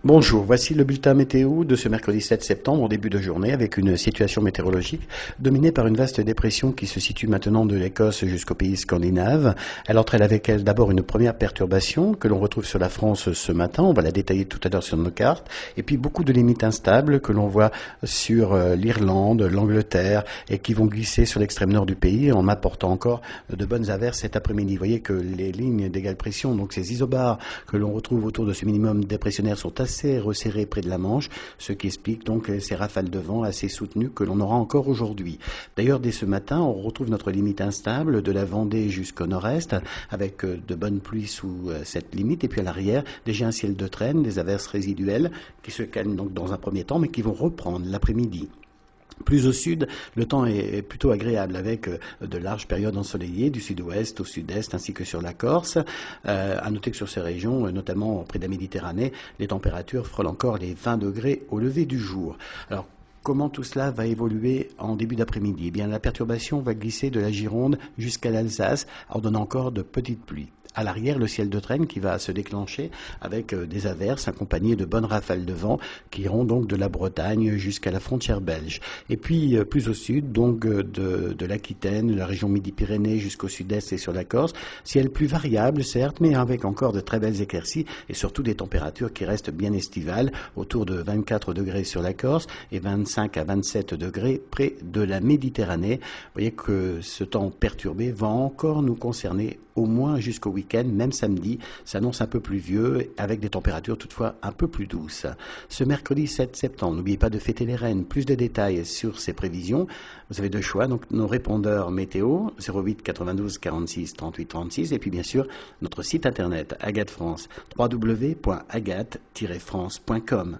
Bonjour, voici le bulletin météo de ce mercredi 7 septembre en début de journée avec une situation météorologique dominée par une vaste dépression qui se situe maintenant de l'Écosse jusqu'au pays scandinave. Elle entraîne avec elle d'abord une première perturbation que l'on retrouve sur la France ce matin, on va la détailler tout à l'heure sur nos cartes, et puis beaucoup de limites instables que l'on voit sur l'Irlande, l'Angleterre et qui vont glisser sur l'extrême nord du pays en apportant encore de bonnes averses cet après-midi. Vous voyez que les lignes d'égale pression, donc ces isobars que l'on retrouve autour de ce minimum dépressionnaire sont assez resserré près de la Manche, ce qui explique donc ces rafales de vent assez soutenues que l'on aura encore aujourd'hui. D'ailleurs, dès ce matin, on retrouve notre limite instable de la Vendée jusqu'au nord-est, avec de bonnes pluies sous cette limite, et puis à l'arrière, déjà un ciel de traîne, des averses résiduelles qui se calment donc dans un premier temps, mais qui vont reprendre l'après-midi. Plus au sud, le temps est plutôt agréable avec de larges périodes ensoleillées du sud-ouest au sud-est ainsi que sur la Corse. À noter que sur ces régions, notamment près de la Méditerranée, les températures frôlent encore les 20 degrés au lever du jour. Alors, comment tout cela va évoluer en début d'après-midi? Eh bien, la perturbation va glisser de la Gironde jusqu'à l'Alsace, en donnant encore de petites pluies. À l'arrière, le ciel de traîne qui va se déclencher avec des averses accompagnées de bonnes rafales de vent qui iront donc de la Bretagne jusqu'à la frontière belge. Et puis plus au sud, donc de l'Aquitaine, de la région Midi-Pyrénées jusqu'au sud-est et sur la Corse, ciel plus variable certes, mais avec encore de très belles éclaircies et surtout des températures qui restent bien estivales, autour de 24 degrés sur la Corse et 25 à 27 degrés près de la Méditerranée. Vous voyez que ce temps perturbé va encore nous concerner au moins jusqu'au week-end, même samedi, s'annonce un peu pluvieux avec des températures toutefois un peu plus douces. Ce mercredi 7 septembre, n'oubliez pas de fêter les reines. Plus de détails sur ces prévisions. Vous avez deux choix, donc nos répondeurs météo 08 92 46 38 36 et puis bien sûr notre site internet Agathe France, www.agathe-france.com.